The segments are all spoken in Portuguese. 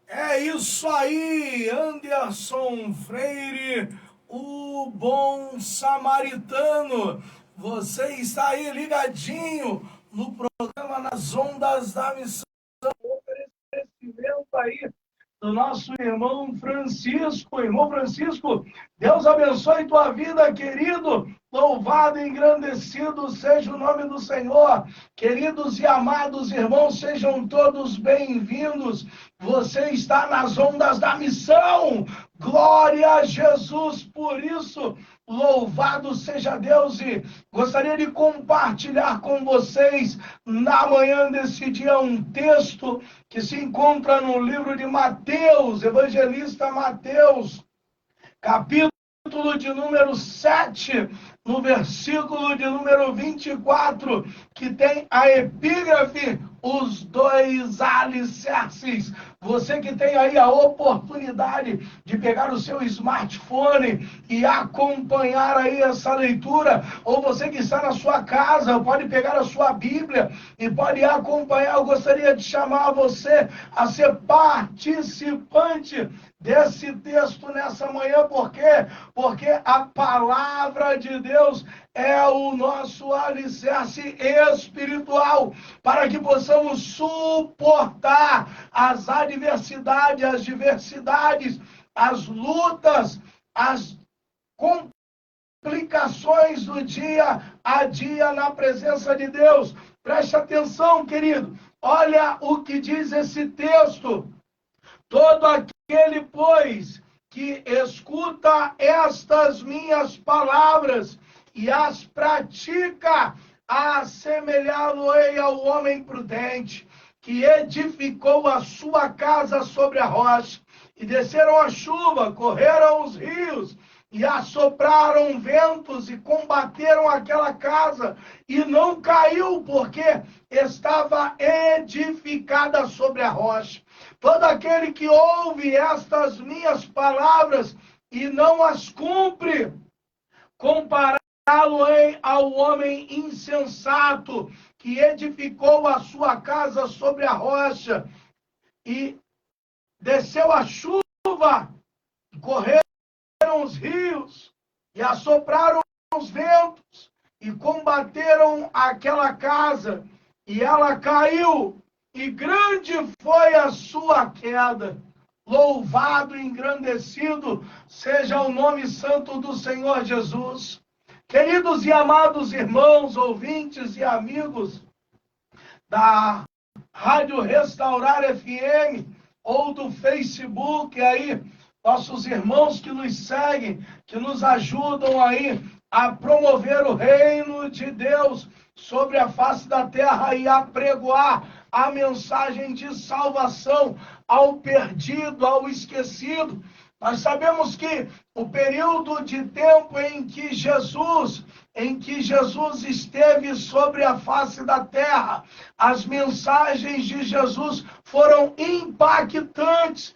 É isso aí, Anderson Freire, o bom samaritano. Você está aí ligadinho no programa Nas Ondas da Missão. Oferecimento aí do nosso irmão Francisco. Irmão Francisco, Deus abençoe tua vida, querido. Louvado e engrandecido seja o nome do Senhor. Queridos e amados irmãos, sejam todos bem-vindos. Você está nas ondas da missão. Glória a Jesus por isso. Louvado seja Deus, e gostaria de compartilhar com vocês na manhã desse dia um texto que se encontra no livro de Mateus, evangelista Mateus, capítulo de número 7, no versículo de número 24, que tem a epígrafe, os dois alicerces. Você que tem aí a oportunidade de pegar o seu smartphone e acompanhar aí essa leitura, ou você que está na sua casa, pode pegar a sua Bíblia e pode acompanhar. Eu gostaria de chamar você a ser participante desse texto nessa manhã. Por quê? Porque a palavra de Deus é o nosso alicerce espiritual para que possamos suportar as adversidades, as diversidades, as lutas, as complicações do dia a dia na presença de Deus. Preste atenção, querido. Olha o que diz esse texto. Todo aquele, pois, que escuta estas minhas palavras e as pratica, assemelhá-lo-ei ao homem prudente, que edificou a sua casa sobre a rocha, e desceram a chuva, correram os rios, e assopraram ventos e combateram aquela casa, e não caiu, porque estava edificada sobre a rocha. Todo aquele que ouve estas minhas palavras e não as cumpre, compará-lo-ei ao homem insensato, que edificou a sua casa sobre a rocha, e desceu a chuva, correram os rios, e assopraram os ventos, e combateram aquela casa, e ela caiu, e grande foi a sua queda. Louvado e engrandecido seja o nome santo do Senhor Jesus. Queridos e amados irmãos, ouvintes e amigos da Rádio Restaurar FM ou do Facebook aí, nossos irmãos que nos seguem, que nos ajudam aí a promover o reino de Deus sobre a face da terra e a pregoar a mensagem de salvação ao perdido, ao esquecido. Nós sabemos que o período de tempo em que Jesus esteve sobre a face da terra, as mensagens de Jesus foram impactantes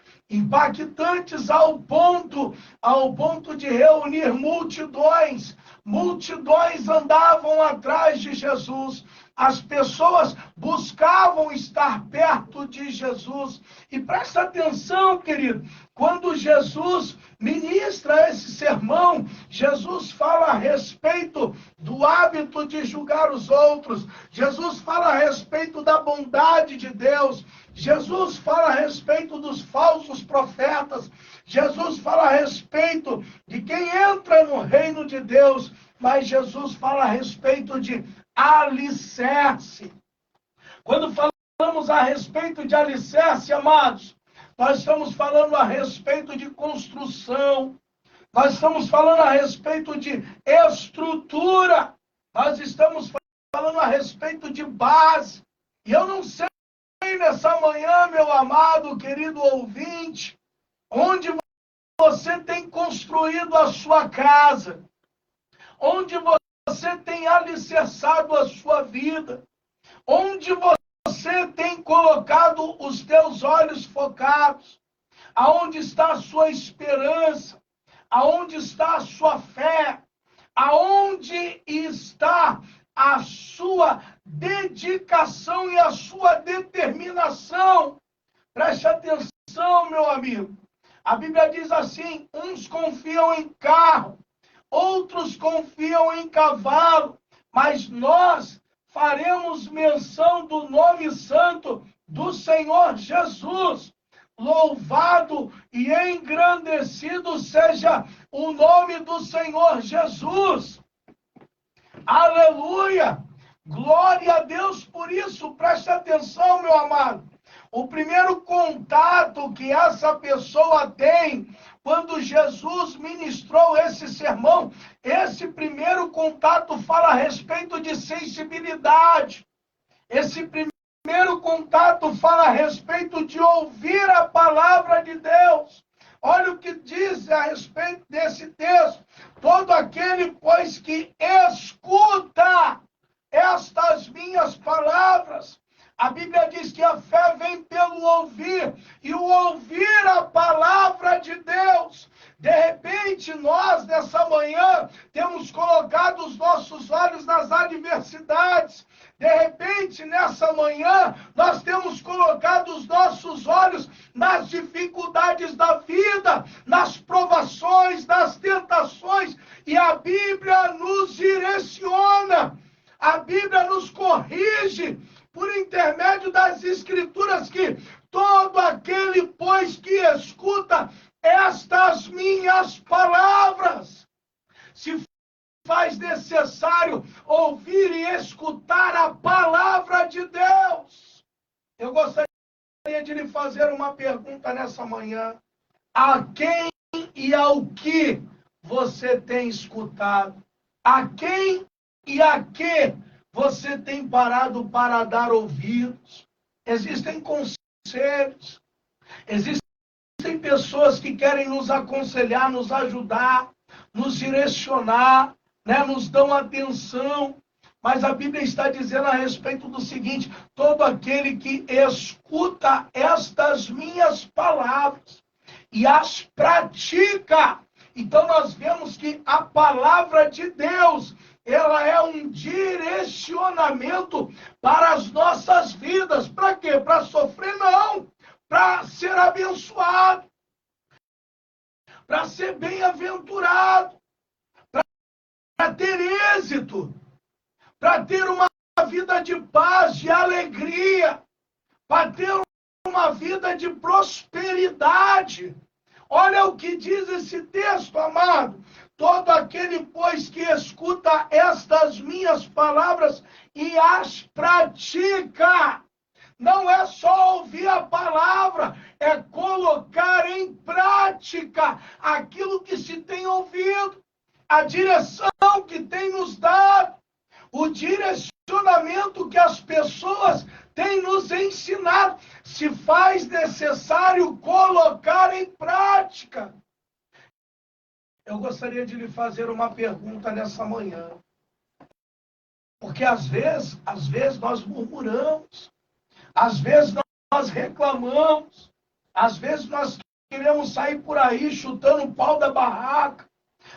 ao ponto de reunir multidões. Multidões andavam atrás de Jesus. As pessoas buscavam estar perto de Jesus. E presta atenção, querido, quando Jesus ministra esse sermão, Jesus fala a respeito do hábito de julgar os outros. Jesus fala a respeito da bondade de Deus. Jesus fala a respeito dos falsos profetas. Jesus fala a respeito de quem entra no reino de Deus. Mas Jesus fala a respeito de alicerce. Quando falamos a respeito de alicerce, amados, nós estamos falando a respeito de construção. Nós estamos falando a respeito de estrutura. Nós estamos falando a respeito de base. E eu não sei nessa manhã, meu amado, querido ouvinte, onde você tem construído a sua casa, onde você tem alicerçado a sua vida, onde você tem colocado os teus olhos focados, aonde está a sua esperança, aonde está a sua fé, aonde está a sua dedicação e a sua determinação. Preste atenção, meu amigo. A Bíblia diz assim: uns confiam em carro, outros confiam em cavalo, mas nós faremos menção do nome santo do Senhor Jesus. Louvado e engrandecido seja o nome do Senhor Jesus. Aleluia! Glória a Deus por isso. Preste atenção, meu amado. O primeiro contato que essa pessoa tem quando Jesus ministrou esse sermão, esse primeiro contato fala a respeito de sensibilidade. Esse primeiro contato fala a respeito de ouvir a palavra de Deus. Olha o que diz a respeito desse texto. Todo aquele, pois, que escuta estas minhas palavras. A Bíblia diz que a fé vem pelo ouvir, e o ouvir a palavra de Deus. De repente, nós, nessa manhã, temos colocado os nossos olhos nas adversidades. De repente, nessa manhã, nós temos colocado os nossos olhos nas dificuldades da vida, nas provações, nas tentações, e a Bíblia nos direciona, a Bíblia nos corrige, por intermédio das Escrituras, que todo aquele, pois, que escuta estas minhas palavras, se faz necessário ouvir e escutar a palavra de Deus. Eu gostaria de lhe fazer uma pergunta nessa manhã. A quem e ao que você tem escutado? A quem e a que você tem parado para dar ouvidos? Existem conselhos, existem pessoas que querem nos aconselhar, nos ajudar, nos direcionar, nos dão atenção, mas a Bíblia está dizendo a respeito do seguinte: todo aquele que escuta estas minhas palavras e as pratica. Então nós vemos que a palavra de Deus, ela é um direcionamento para as nossas vidas. Para quê? Para sofrer? Não. Para ser abençoado, para ser bem-aventurado, para ter êxito, para ter uma vida de paz, de alegria, para ter uma vida de prosperidade. Olha o que diz esse texto, amado. Todo aquele, pois, que escuta estas minhas palavras e as pratica. Não é só ouvir a palavra, é colocar em prática aquilo que se tem ouvido, a direção que tem nos dado, o direcionamento que as pessoas têm nos ensinado. Se faz necessário colocar em prática. Eu gostaria de lhe fazer uma pergunta nessa manhã. Porque às vezes nós murmuramos, às vezes nós reclamamos, às vezes nós queremos sair por aí chutando o pau da barraca,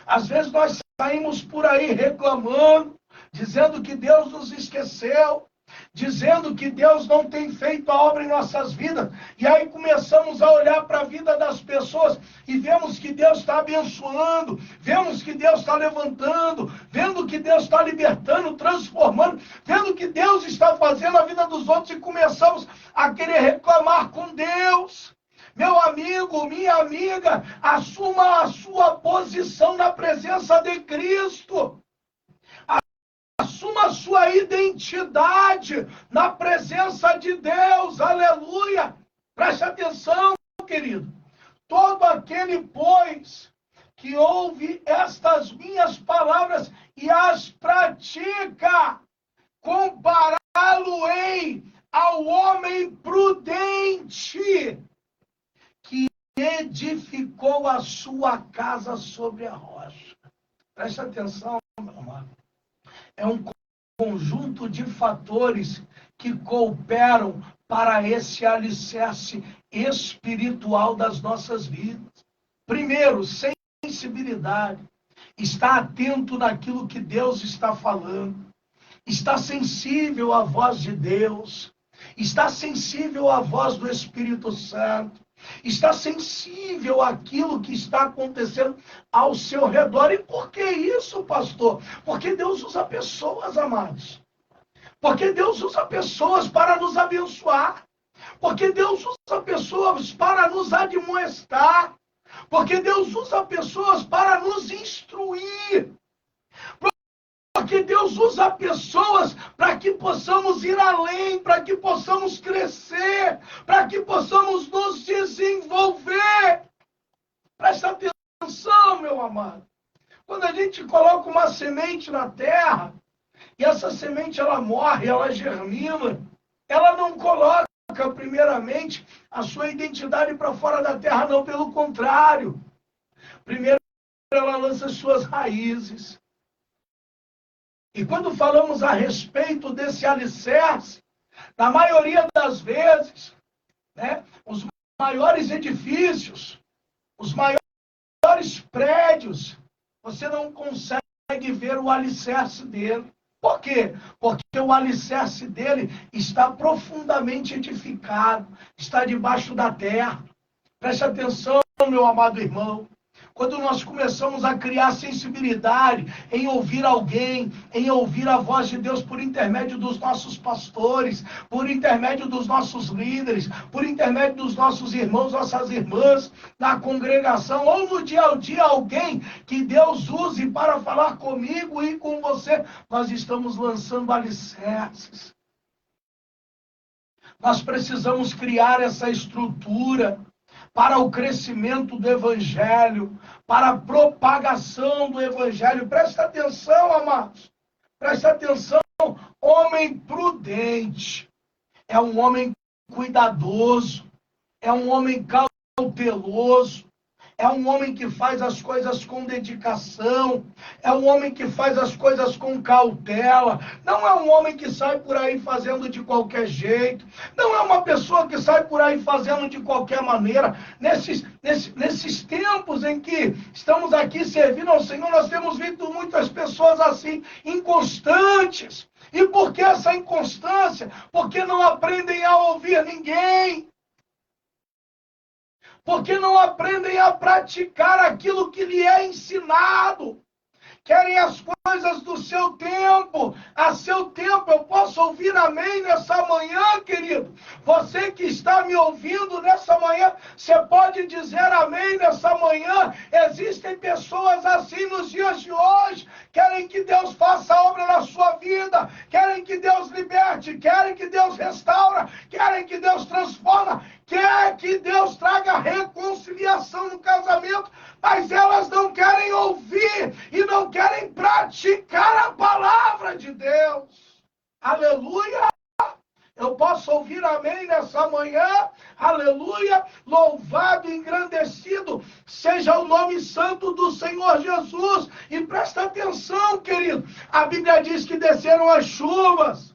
às vezes nós saímos por aí reclamando, dizendo que Deus nos esqueceu, dizendo que Deus não tem feito a obra em nossas vidas. E aí começamos a olhar para a vida das pessoas e vemos que Deus está abençoando, vemos que Deus está levantando, vendo que Deus está libertando, transformando, vendo que Deus está fazendo a vida dos outros, e começamos a querer reclamar com Deus. Meu amigo, minha amiga, assuma a sua posição na presença de Cristo. Assuma a sua identidade na presença de Deus. Aleluia! Preste atenção, querido. Todo aquele, pois, que ouve estas minhas palavras e as pratica, compará-lo-ei ao homem prudente que edificou a sua casa sobre a rocha. Preste atenção, meu amado. É um conjunto de fatores que cooperam para esse alicerce espiritual das nossas vidas. Primeiro, sensibilidade. Está atento naquilo que Deus está falando. Está sensível à voz de Deus. está sensível à voz do Espírito Santo, está sensível àquilo que está acontecendo ao seu redor. E por que isso, pastor? Porque Deus usa pessoas, amados. Porque Deus usa pessoas para nos abençoar. Porque Deus usa pessoas para nos admoestar. Porque Deus usa pessoas para nos instruir. Porque Deus usa pessoas para que possamos ir além, para que possamos crescer, para que possamos nos desenvolver. Presta atenção, meu amado. Quando a gente coloca uma semente na terra, e essa semente ela morre, ela germina, ela não coloca primeiramente a sua identidade para fora da terra, não, pelo contrário. Primeiro ela lança suas raízes. E quando falamos a respeito desse alicerce, na maioria das vezes, né, os maiores edifícios, os maiores prédios, você não consegue ver o alicerce dele. Por quê? Porque o alicerce dele está profundamente edificado, está debaixo da terra. Preste atenção, meu amado irmão. Quando nós começamos a criar sensibilidade em ouvir alguém, em ouvir a voz de Deus por intermédio dos nossos pastores, por intermédio dos nossos líderes, por intermédio dos nossos irmãos, nossas irmãs, na congregação, ou no dia a dia, alguém que Deus use para falar comigo e com você, nós estamos lançando alicerces. Nós precisamos criar essa estrutura para o crescimento do Evangelho, para a propagação do Evangelho. Presta atenção, amados. Presta atenção. Homem prudente é um homem cuidadoso, é um homem cauteloso, é um homem que faz as coisas com dedicação, é um homem que faz as coisas com cautela, não é um homem que sai por aí fazendo de qualquer jeito, não é uma pessoa que sai por aí fazendo de qualquer maneira. Nesses tempos em que estamos aqui servindo ao Senhor, nós temos visto muitas pessoas assim, inconstantes. E por que essa inconstância? Porque não aprendem a ouvir ninguém. Porque não aprendem a praticar aquilo que lhe é ensinado. Querem as coisas do seu tempo, a seu tempo. Eu posso ouvir amém nessa manhã, querido? Você que está me ouvindo nessa manhã, você pode dizer amém nessa manhã? Existem pessoas assim nos dias de hoje, querem que Deus faça obra na sua vida, querem que Deus liberte, querem que Deus restaura, querem que Deus transforma, quer que Deus traga reconciliação no casamento, mas elas não querem ouvir e não querem praticar a palavra de Deus. Aleluia! Eu posso ouvir amém nessa manhã? Aleluia! Louvado e engrandecido seja o nome santo do Senhor Jesus. E presta atenção, querido. A Bíblia diz que desceram as chuvas.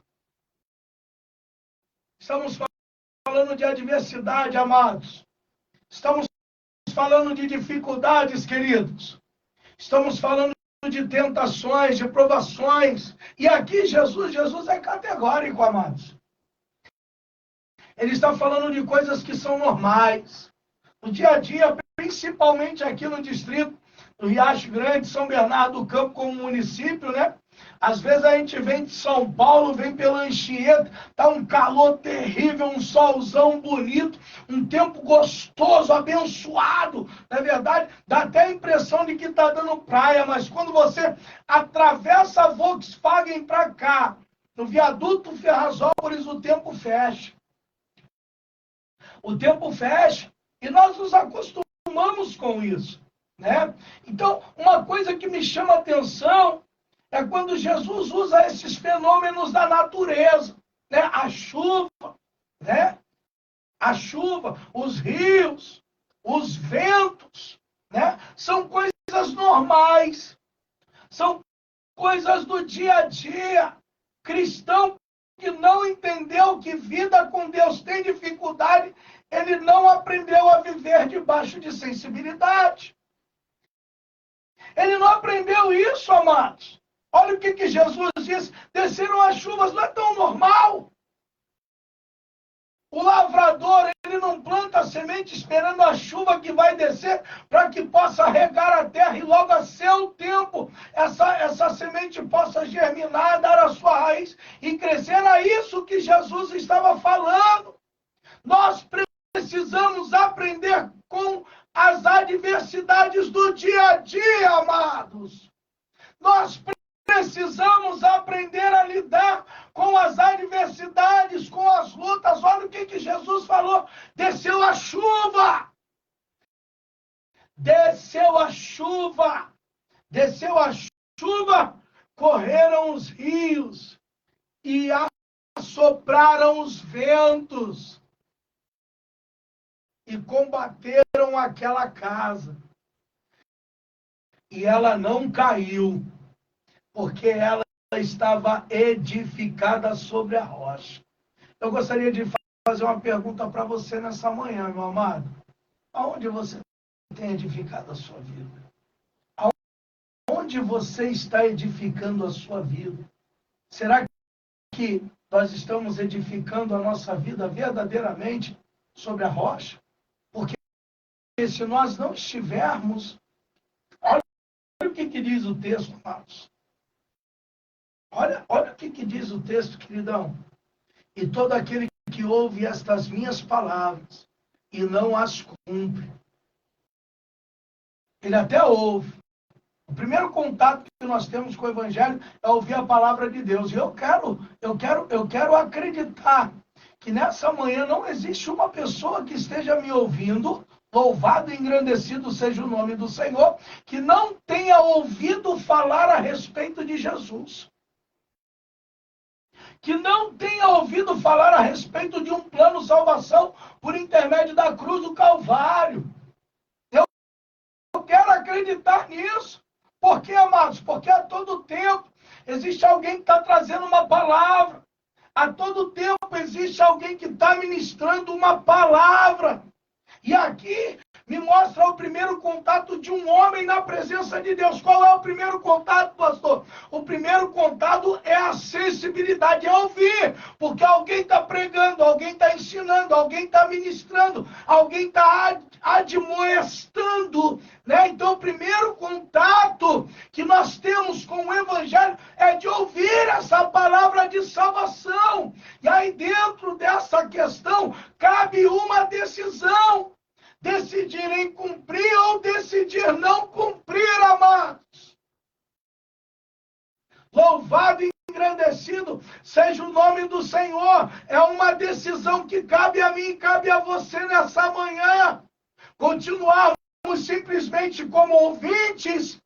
Estamos falando de adversidade, amados. Estamos falando de dificuldades, queridos. Estamos falando de tentações, de provações. E aqui Jesus é categórico, amados. Ele está falando de coisas que são normais. No dia a dia, principalmente aqui no distrito do Riacho Grande, São Bernardo do Campo, como município, né? Às vezes a gente vem de São Paulo, vem pela Anchieta, tá um calor terrível, um solzão bonito, um tempo gostoso, abençoado. Na verdade, dá até a impressão de que está dando praia, mas quando você atravessa a Volkswagen para cá, no viaduto Ferrazópolis, o tempo fecha. O tempo fecha e nós nos acostumamos com isso, né? Então, uma coisa que me chama a atenção é quando Jesus usa esses fenômenos da natureza, né? A chuva, né? A chuva, os rios, os ventos, né? São coisas normais, são coisas do dia a dia. Cristão que não entendeu que vida com Deus tem dificuldade, ele não aprendeu a viver debaixo de sensibilidade. Ele não aprendeu isso, amados. Olha o que Jesus diz, desceram as chuvas, não é tão normal. O lavrador, ele não planta a semente esperando a chuva que vai descer para que possa regar a terra e logo a seu tempo essa semente possa germinar, dar a sua raiz e crescer. Era isso que Jesus estava falando. Nós precisamos aprender com as adversidades do dia a dia, amados. Nós precisamos aprender a lidar com as adversidades, com as lutas. Olha o que Jesus falou. Desceu a chuva. Desceu a chuva. Desceu a chuva. Correram os rios e assopraram os ventos e combateram aquela casa. E ela não caiu, porque ela estava edificada sobre a rocha. Eu gostaria de fazer uma pergunta para você nessa manhã, meu amado. Aonde você tem edificado a sua vida? Aonde você está edificando a sua vida? Será que nós estamos edificando a nossa vida verdadeiramente sobre a rocha? Porque se nós não estivermos... Olha o que diz o texto, amados. Olha o que diz o texto, queridão. E todo aquele que ouve estas minhas palavras e não as cumpre. Ele até ouve. O primeiro contato que nós temos com o Evangelho é ouvir a palavra de Deus. E eu quero acreditar que nessa manhã não existe uma pessoa que esteja me ouvindo, louvado e engrandecido seja o nome do Senhor, que não tenha ouvido falar a respeito de Jesus. Que não tenha ouvido falar a respeito de um plano de salvação por intermédio da cruz do Calvário. Eu quero acreditar nisso. Por quê, amados? Porque a todo tempo existe alguém que está trazendo uma palavra. A todo tempo existe alguém que está ministrando uma palavra. E aqui me mostra o primeiro contato de um homem na presença de Deus. Qual é o primeiro contato, pastor? O primeiro contato é a sensibilidade, é ouvir. Porque alguém está pregando, alguém está ensinando, alguém está ministrando, alguém está admoestando. Né? Então, o primeiro contato que nós temos com o Evangelho é de ouvir essa palavra de salvação. E aí, dentro dessa questão, cabe uma decisão. Decidir em cumprir ou decidir não cumprir, amados. Louvado e engrandecido seja o nome do Senhor. É uma decisão que cabe a mim e cabe a você nessa manhã. Continuarmos simplesmente como ouvintes,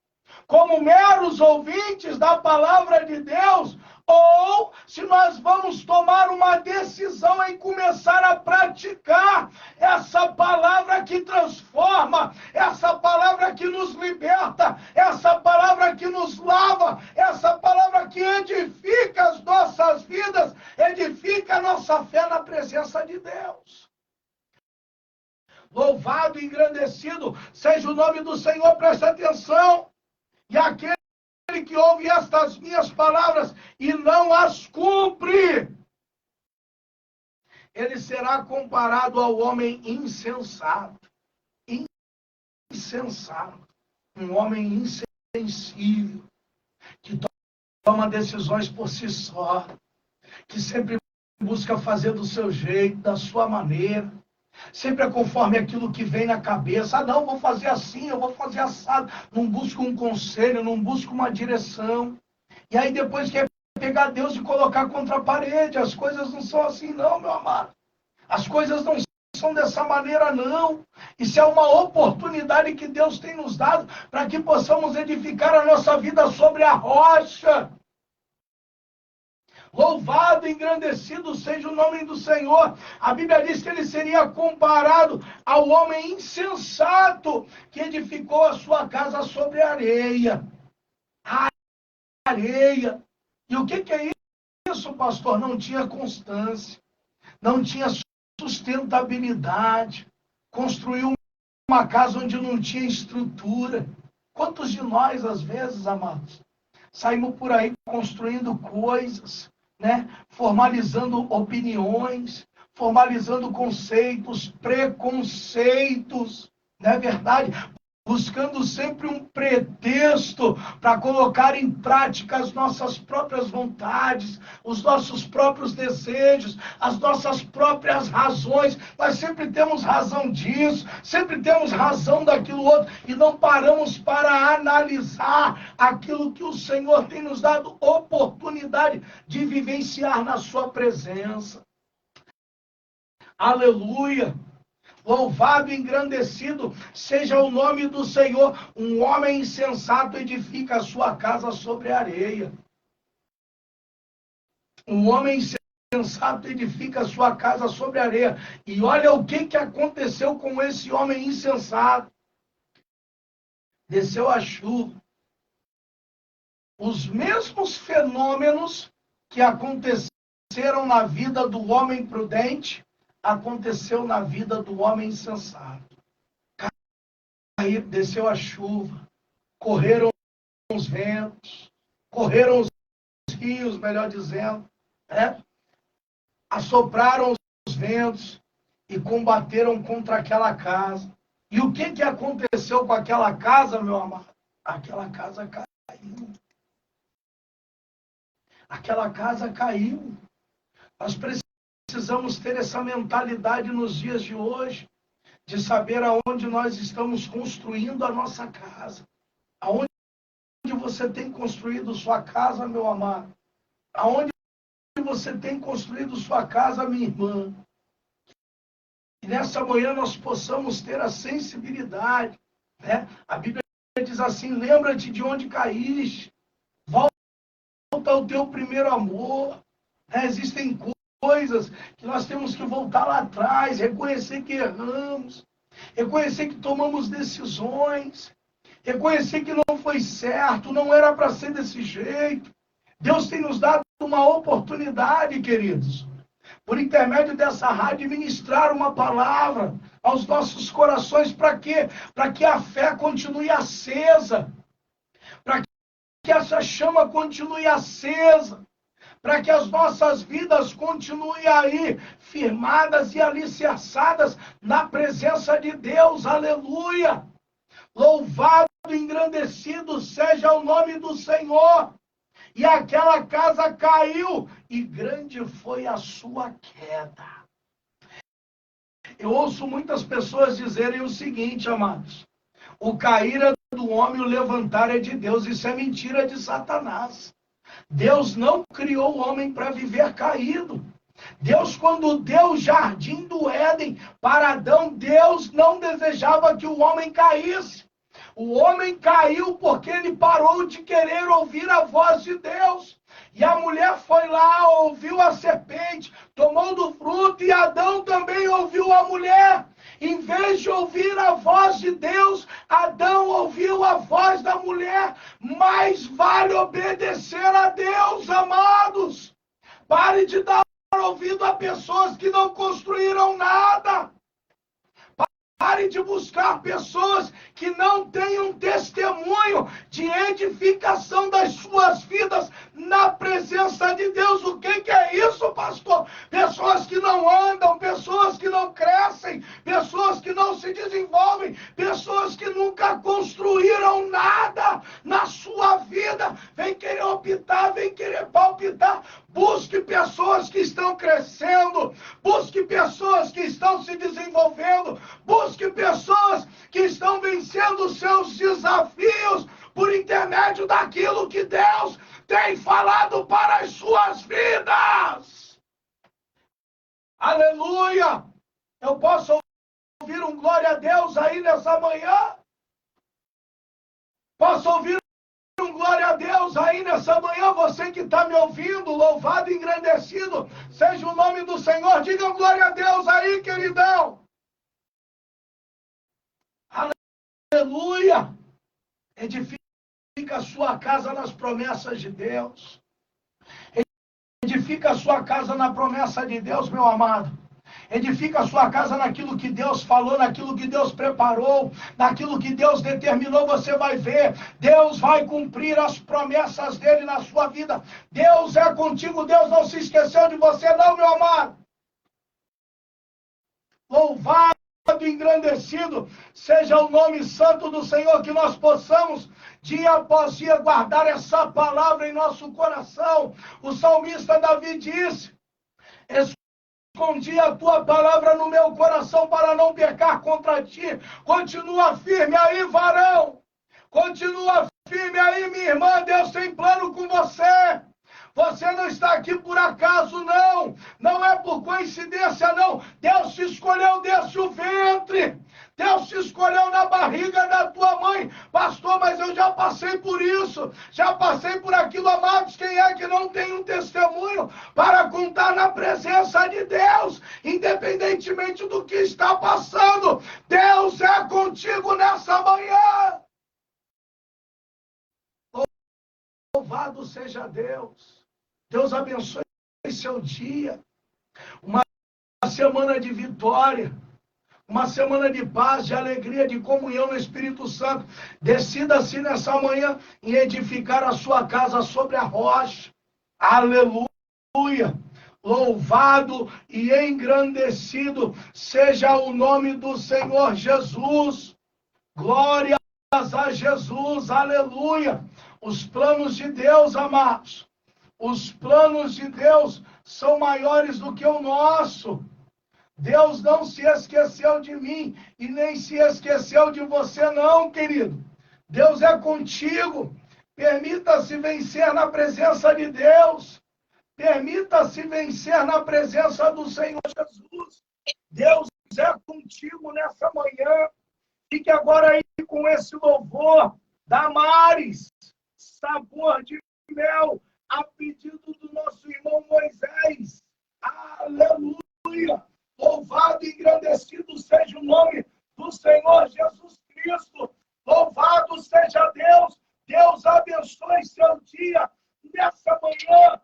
como meros ouvintes da palavra de Deus, ou se nós vamos tomar uma decisão em começar a praticar essa palavra que transforma, essa palavra que nos liberta, essa palavra que nos lava, essa palavra que edifica as nossas vidas, edifica a nossa fé na presença de Deus. Louvado e engrandecido seja o nome do Senhor, presta atenção. E aquele que ouve estas minhas palavras e não as cumpre, ele será comparado ao homem insensato. Insensato. Um homem insensível, que toma decisões por si só, que sempre busca fazer do seu jeito, da sua maneira. Sempre é conforme aquilo que vem na cabeça. Ah, não, vou fazer assim, eu vou fazer assado. Não busco um conselho, não busco uma direção. E aí depois quer pegar Deus e colocar contra a parede. As coisas não são assim não, meu amado. As coisas não são dessa maneira não. Isso é uma oportunidade que Deus tem nos dado para que possamos edificar a nossa vida sobre a rocha. Louvado e engrandecido seja o nome do Senhor. A Bíblia diz que ele seria comparado ao homem insensato que edificou a sua casa sobre areia. A areia. E o que é isso, pastor? Não tinha constância, não tinha sustentabilidade. Construiu uma casa onde não tinha estrutura. Quantos de nós, às vezes, amados, saímos por aí construindo coisas, né? Formalizando opiniões, formalizando conceitos, preconceitos, não é verdade? Buscando sempre um pretexto para colocar em prática as nossas próprias vontades, os nossos próprios desejos, as nossas próprias razões. Nós sempre temos razão disso, sempre temos razão daquilo outro, e não paramos para analisar aquilo que o Senhor tem nos dado oportunidade de vivenciar na sua presença. Aleluia! Louvado e engrandecido seja o nome do Senhor. Um homem insensato edifica a sua casa sobre a areia. Um homem insensato edifica a sua casa sobre a areia. E olha o que aconteceu com esse homem insensato. Desceu a chuva. Os mesmos fenômenos que aconteceram na vida do homem prudente aconteceu na vida do homem insensato. Desceu a chuva, correram os ventos, correram os rios, melhor dizendo, né? Assopraram os ventos e combateram contra aquela casa. E o que aconteceu com aquela casa, meu amado? Aquela casa caiu. Aquela casa caiu. Nós precisamos ter essa mentalidade nos dias de hoje, de saber aonde nós estamos construindo a nossa casa. Aonde você tem construído sua casa, meu amado? Aonde você tem construído sua casa, minha irmã? E nessa manhã nós possamos ter a sensibilidade, né? A Bíblia diz assim: lembra-te de onde caíste, volta ao teu primeiro amor. Né? Existem coisas que nós temos que voltar lá atrás, reconhecer que erramos, reconhecer que tomamos decisões, reconhecer que não foi certo, não era para ser desse jeito. Deus tem nos dado uma oportunidade, queridos, por intermédio dessa rádio, ministrar uma palavra aos nossos corações. Para quê? Para que a fé continue acesa, para que essa chama continue acesa, para que as nossas vidas continuem aí, firmadas e alicerçadas na presença de Deus. Aleluia! Louvado e engrandecido seja o nome do Senhor. E aquela casa caiu, e grande foi a sua queda. Eu ouço muitas pessoas dizerem o seguinte, amados: o cair é do homem, o levantar é de Deus. Isso é mentira de Satanás. Deus não criou o homem para viver caído. Deus, quando deu o jardim do Éden para Adão, Deus não desejava que o homem caísse. O homem caiu porque ele parou de querer ouvir a voz de Deus. E a mulher foi lá, ouviu a serpente, tomou do fruto, e Adão também ouviu a mulher. Em vez de ouvir a voz de Deus, Adão ouviu a voz da mulher. Mais vale obedecer a Deus, amados. Pare de dar ouvido a pessoas que não construíram nada. Pare de buscar pessoas que não tenham testemunho de edificação das suas vidas na presença de Deus. O que é isso, pastor? Pessoas que não andam, pessoas que não crescem, pessoas que não se desenvolvem, pessoas que nunca construíram nada na sua vida. Vem querer optar, vem querer palpitar. Busque pessoas que estão crescendo, busque pessoas que estão se desenvolvendo, busque pessoas que estão vencendo os seus desafios por intermédio daquilo que Deus tem falado para as suas vidas. Aleluia! Eu posso ouvir um glória a Deus aí nessa manhã? Posso ouvir um glória a Deus aí nessa manhã? Você que está me ouvindo, louvado e engrandecido seja o nome do Senhor. Diga glória a Deus aí, queridão. Aleluia! Edifica a sua casa nas promessas de Deus. Edifica a sua casa na promessa de Deus, meu amado. Edifica a sua casa naquilo que Deus falou, naquilo que Deus preparou, naquilo que Deus determinou. Você vai ver, Deus vai cumprir as promessas dele na sua vida. Deus é contigo, Deus não se esqueceu de você não, meu amado. louvado, engrandecido seja o nome santo do Senhor, que nós possamos dia após dia guardar essa palavra em nosso coração. O salmista Davi disse: escondi a tua palavra no meu coração para não pecar contra ti. Continua firme aí, varão. Continua firme aí, minha irmã. Deus tem plano com você. Você não está aqui por acaso, não. Não é por coincidência, não. Deus te escolheu desde o ventre. Deus te escolheu na barriga da tua mãe. Pastor, mas eu já passei por isso. Já passei por aquilo, amados. Quem é que não tem um testemunho para contar na presença de Deus? Independentemente do que está passando, Deus é contigo nessa manhã. Louvado seja Deus. Deus abençoe seu dia. Uma semana de vitória. Uma semana de paz, de alegria, de comunhão no Espírito Santo. Decida-se nessa manhã em edificar a sua casa sobre a rocha. Aleluia. Louvado e engrandecido seja o nome do Senhor Jesus. Glórias a Jesus. Aleluia. Os planos de Deus, amados. Os planos de Deus são maiores do que o nosso. Deus não se esqueceu de mim e nem se esqueceu de você, não, querido. Deus é contigo. Permita-se vencer na presença de Deus. Permita-se vencer na presença do Senhor Jesus. Deus é contigo nessa manhã. Fique agora aí com esse louvor. Damares, sabor de mel, a pedido do nosso irmão Moisés. Aleluia! Louvado e engrandecido seja o nome do Senhor Jesus Cristo. Louvado seja Deus. Deus abençoe seu dia nessa manhã.